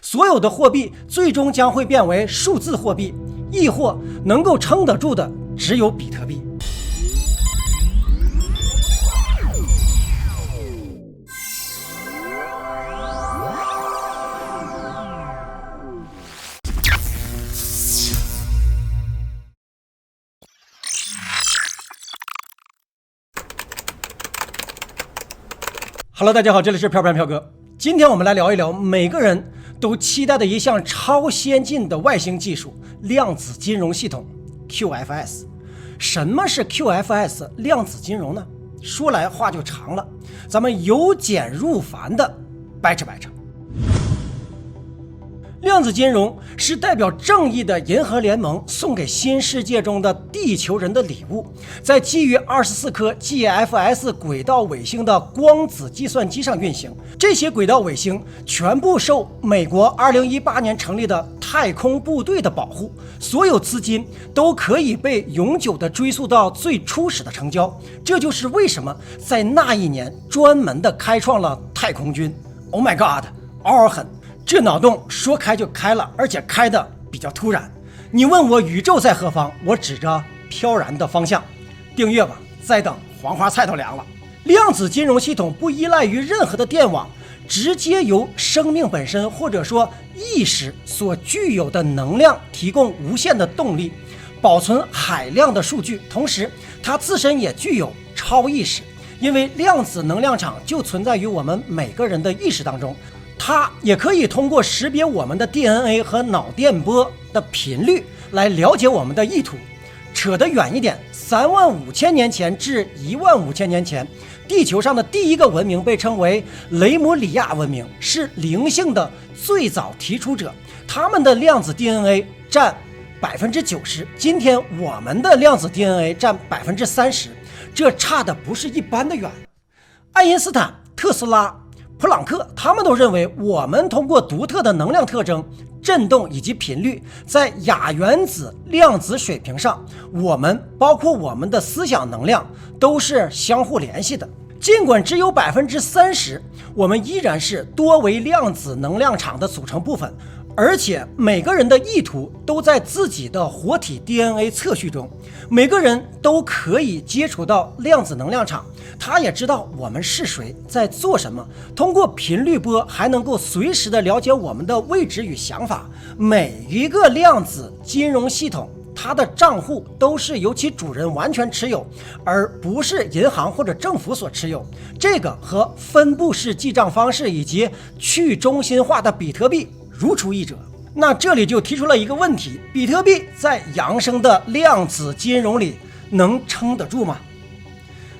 所有的货币最终将会变为数字货币，亦或能够撑得住的只有比特币。Hello， 大家好，这里是飘飘飘哥。今天我们来聊一聊每个人都期待的一项超先进的外星技术——量子金融系统 QFS。什么是 QFS 量子金融呢？说来话就长了，咱们由简入繁的掰扯掰扯。量子金融是代表正义的银河联盟送给新世界中的地球人的礼物，在基于24颗 GFS 轨道卫星的光子计算机上运行。这些轨道卫星全部受美国2018年成立的太空部队的保护，所有资金都可以被永久地追溯到最初始的成交。这就是为什么在那一年专门的开创了太空军。Oh my god， 嗷嗷狠！这脑洞说开就开了，而且开的比较突然。你问我宇宙在何方，我指着飘然的方向。订阅吧，再等黄花菜都凉了。量子金融系统不依赖于任何的电网，直接由生命本身或者说意识所具有的能量提供无限的动力，保存海量的数据。同时它自身也具有超意识，因为量子能量场就存在于我们每个人的意识当中。它也可以通过识别我们的 DNA 和脑电波的频率来了解我们的意图。扯得远一点，35000年前至15000年前，地球上的第一个文明被称为雷姆里亚文明，是灵性的最早提出者。他们的量子 DNA 占90%，今天我们的量子 DNA 占30%，这差的不是一般的远。爱因斯坦、特斯拉、普朗克他们都认为，我们通过独特的能量特征、振动以及频率，在亚原子量子水平上，我们包括我们的思想能量都是相互联系的。尽管只有30%，我们依然是多维量子能量场的组成部分，而且每个人的意图都在自己的活体 DNA 测序中。每个人都可以接触到量子能量场，他也知道我们是谁，在做什么。通过频率波还能够随时的了解我们的位置与想法。每一个量子金融系统，它的账户都是由其主人完全持有，而不是银行或者政府所持有。这个和分布式记账方式以及去中心化的比特币如出一辙。那这里就提出了一个问题：比特币在扬升的量子金融里能撑得住吗？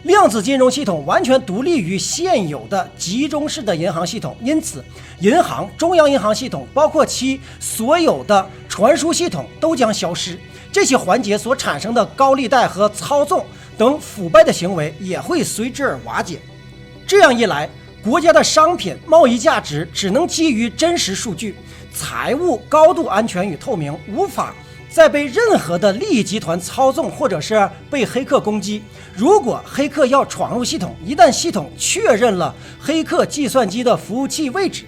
量子金融系统完全独立于现有的集中式的银行系统，因此银行、中央银行系统包括其所有的传输系统都将消失。这些环节所产生的高利贷和操纵等腐败的行为也会随之而瓦解。这样一来，国家的商品贸易价值只能基于真实数据，财务高度安全与透明，无法再被任何的利益集团操纵或者是被黑客攻击。如果黑客要闯入系统，一旦系统确认了黑客计算机的服务器位置，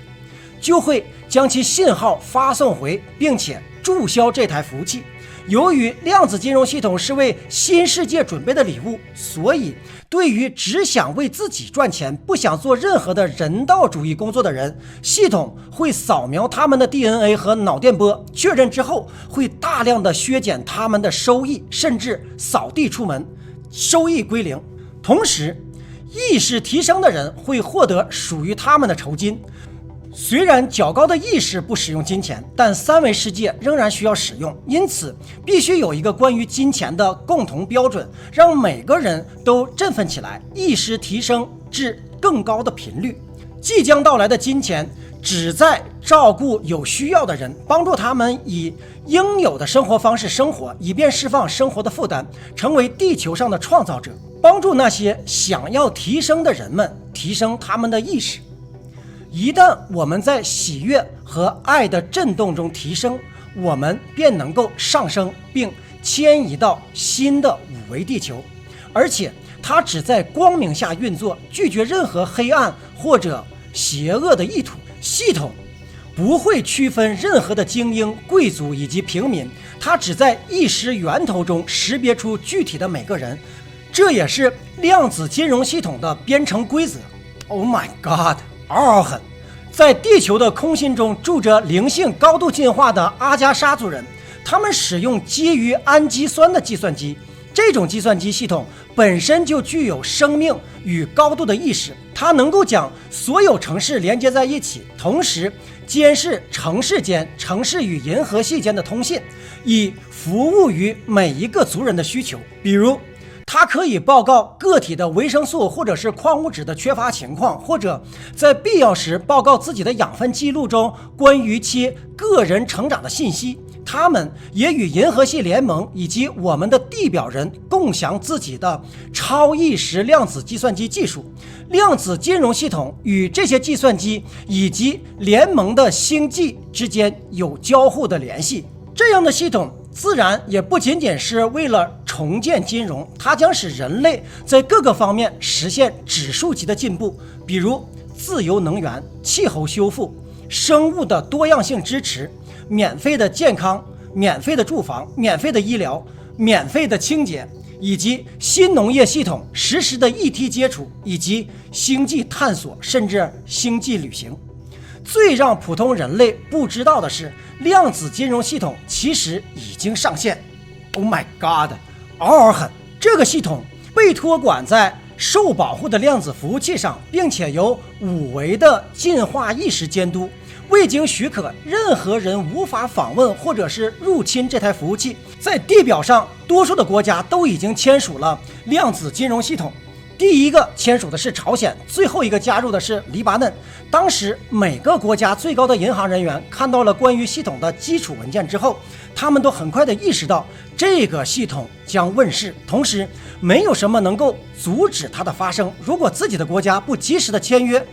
就会将其信号发送回，并且注销这台服务器。由于量子金融系统是为新世界准备的礼物，所以对于只想为自己赚钱、不想做任何的人道主义工作的人，系统会扫描他们的 DNA 和脑电波，确认之后会大量的削减他们的收益，甚至扫地出门，收益归零。同时，意识提升的人会获得属于他们的酬金。虽然较高的意识不使用金钱，但三维世界仍然需要使用，因此必须有一个关于金钱的共同标准，让每个人都振奋起来，意识提升至更高的频率。即将到来的金钱旨在照顾有需要的人，帮助他们以应有的生活方式生活，以便释放生活的负担，成为地球上的创造者，帮助那些想要提升的人们提升他们的意识。一旦我们在喜悦和爱的震动中提升，我们便能够上升并迁移到新的五维地球，而且它只在光明下运作，拒绝任何黑暗或者邪恶的意图。系统不会区分任何的精英、贵族以及平民，它只在意识源头中识别出具体的每个人。这也是量子金融系统的编程规则。Oh my god， 嗷嗷狠！在地球的空心中住着灵性高度进化的阿加莎族人，他们使用基于氨基酸的计算机。这种计算机系统本身就具有生命与高度的意识，它能够将所有城市连接在一起，同时监视城市间、城市与银河系间的通信，以服务于每一个族人的需求。比如它可以报告个体的维生素或者是矿物质的缺乏情况，或者在必要时报告自己的养分记录中关于其个人成长的信息。他们也与银河系联盟以及我们的地表人共享自己的超意识量子计算机技术。量子金融系统与这些计算机以及联盟的星际之间有交互的联系。这样的系统自然也不仅仅是为了重建金融，它将使人类在各个方面实现指数级的进步，比如自由能源、气候修复、生物的多样性支持、免费的健康、免费的住房、免费的医疗、免费的清洁，以及新农业系统实时的议题接触，以及星际探索，甚至星际旅行。最让普通人类不知道的是，量子金融系统其实已经上线。Oh my god， 嗷嗷狠！这个系统被托管在受保护的量子服务器上，并且由5维的进化意识监督。未经许可，任何人无法访问或者是入侵这台服务器。在地表上，多数的国家都已经签署了量子金融系统。第一个签署的是朝鲜，最后一个加入的是黎巴嫩。当时每个国家最高的银行人员看到了关于系统的基础文件之后，他们都很快地意识到这个系统将问世，同时没有什么能够阻止它的发生。如果自己的国家不及时的签约，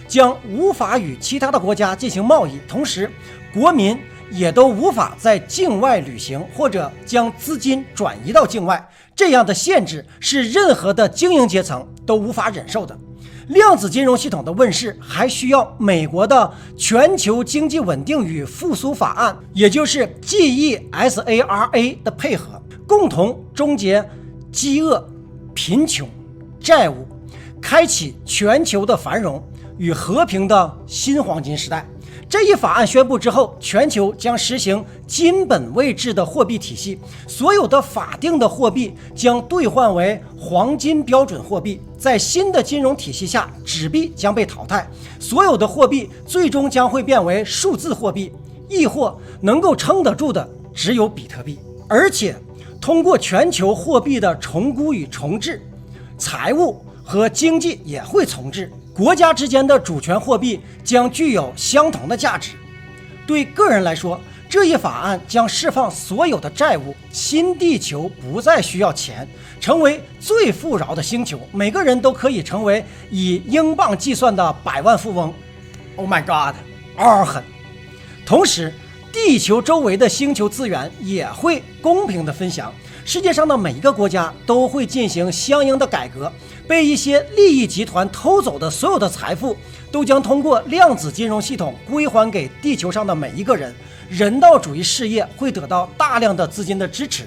将无法与其他的国家进行贸易，同时国民也都无法在境外旅行或者将资金转移到境外。这样的限制是任何的精英阶层都无法忍受的。量子金融系统的问世还需要美国的全球经济稳定与复苏法案，也就是 GESARA 的配合，共同终结饥饿、贫穷、债务，开启全球的繁荣与和平的新黄金时代。这一法案宣布之后，全球将实行金本位制的货币体系，所有的法定的货币将兑换为黄金标准货币。在新的金融体系下，纸币将被淘汰，所有的货币最终将会变为数字货币，亦或能够撑得住的只有比特币。而且通过全球货币的重估与重置，财务和经济也会重置，国家之间的主权货币将具有相同的价值。对个人来说，这一法案将释放所有的债务，新地球不再需要钱，成为最富饶的星球，每个人都可以成为以英镑计算的百万富翁。Oh my god， 嗷嗷狠！同时，地球周围的星球资源也会公平的分享，世界上的每一个国家都会进行相应的改革，被一些利益集团偷走的所有的财富都将通过量子金融系统归还给地球上的每一个人，人道主义事业会得到大量的资金的支持。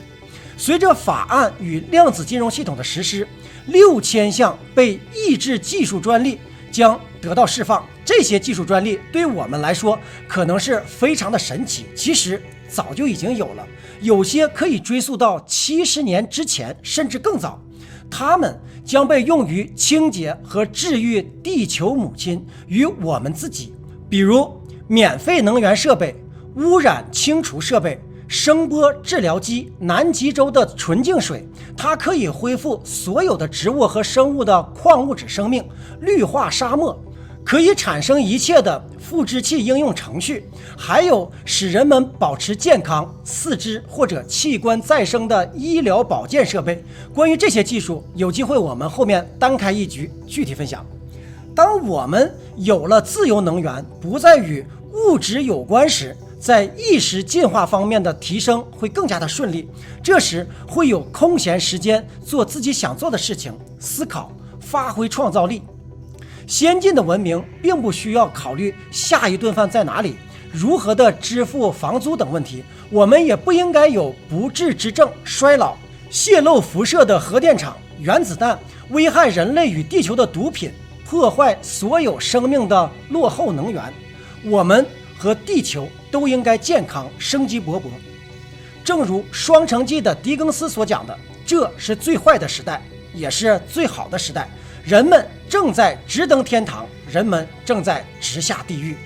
随着法案与量子金融系统的实施，6000项被抑制技术专利将得到释放。这些技术专利对我们来说可能是非常的神奇，其实早就已经有了，有些可以追溯到70年之前，甚至更早。它们将被用于清洁和治愈地球母亲与我们自己，比如免费能源设备、污染清除设备、声波治疗机、南极洲的纯净水，它可以恢复所有的植物和生物的矿物质生命，绿化沙漠，可以产生一切的复制器应用程序，还有使人们保持健康、四肢或者器官再生的医疗保健设备。关于这些技术，有机会我们后面单开一局具体分享。当我们有了自由能源，不再与物质有关时，在意识进化方面的提升会更加的顺利。这时会有空闲时间做自己想做的事情，思考，发挥创造力。先进的文明并不需要考虑下一顿饭在哪里，如何的支付房租等问题，我们也不应该有不治之症、衰老、泄漏辐射的核电厂、原子弹、危害人类与地球的毒品、破坏所有生命的落后能源。我们和地球都应该健康、生机勃勃。正如《双城记》的狄更斯所讲的，这是最坏的时代，也是最好的时代。人们正在直登天堂，人们正在直下地狱。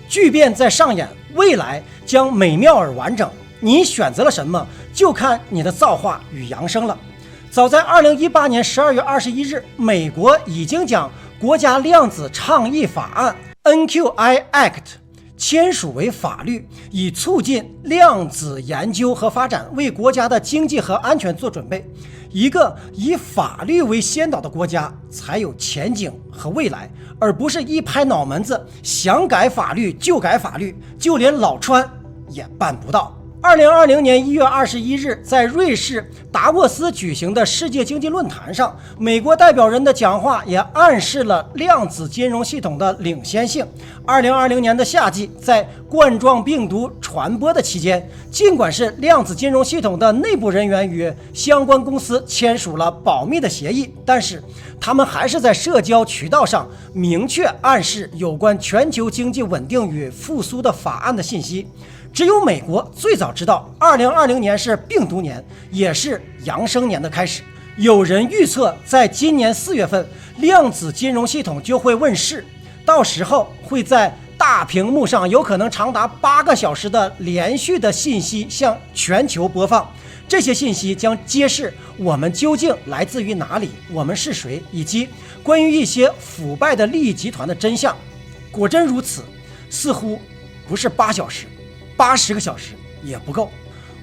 巨变在上演，未来将美妙而完整。你选择了什么，就看你的造化与扬升了。早在2018年12月21日，美国已经将国家量子倡议法案 NQI Act 签署为法律，以促进量子研究和发展，为国家的经济和安全做准备。一个以法律为先导的国家才有前景和未来，而不是一拍脑门子想改法律就改法律，就连老川也办不到。2020年1月21日，在瑞士达沃斯举行的世界经济论坛上，美国代表人的讲话也暗示了量子金融系统的领先性。2020年的夏季，在冠状病毒传播的期间，尽管是量子金融系统的内部人员与相关公司签署了保密的协议，但是他们还是在社交渠道上明确暗示有关全球经济稳定与复苏的法案的信息。只有美国最早知道2020年是病毒年，也是扬升年的开始。有人预测，在今年4月份，量子金融系统就会问世，到时候会在大屏幕上有可能长达8个小时的连续的信息向全球播放。这些信息将揭示我们究竟来自于哪里，我们是谁，以及关于一些腐败的利益集团的真相。果真如此，似乎不是8小时，80个小时也不够。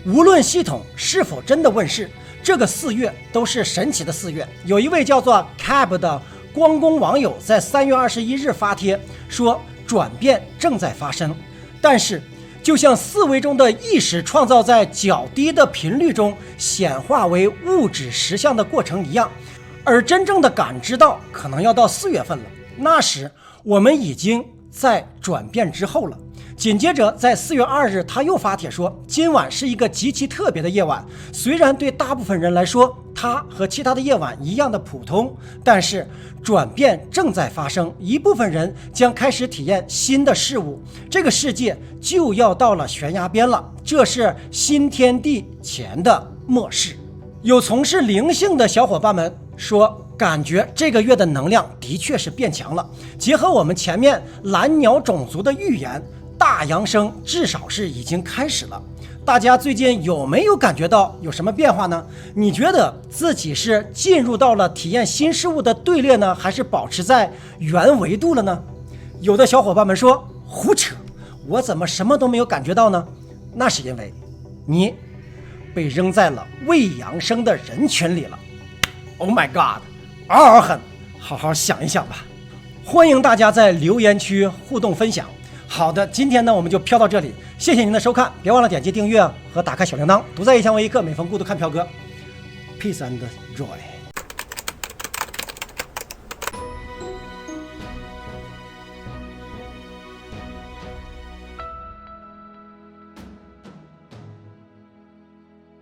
无论系统是否真的问世，这个4月都是神奇的4月。有一位叫做 Cab 的光工网友在3月21日发帖说，转变正在发生，但是就像思维中的意识创造在较低的频率中显化为物质实相的过程一样，而真正的感知到可能要到4月份了，那时我们已经在转变之后了。紧接着在4月2日，他又发帖说，今晚是一个极其特别的夜晚，虽然对大部分人来说它和其他的夜晚一样的普通，但是转变正在发生，一部分人将开始体验新的事物，这个世界就要到了悬崖边了，这是新天地前的末世。有从事灵性的小伙伴们说，感觉这个月的能量的确是变强了，结合我们前面蓝鸟种族的预言，大扬升至少是已经开始了。大家最近有没有感觉到有什么变化呢？你觉得自己是进入到了体验新事物的队列呢，还是保持在原维度了呢？有的小伙伴们说，胡扯，我怎么什么都没有感觉到呢？那是因为你被扔在了未扬升的人群里了。 Oh my god， 嗷嗷狠，好好想一想吧。欢迎大家在留言区互动分享。好的，今天呢我们就飘到这里，谢谢您的收看，别忘了点击订阅和打开小铃铛。独在异乡为一课，每逢孤独看飘哥 ，Peace and Joy。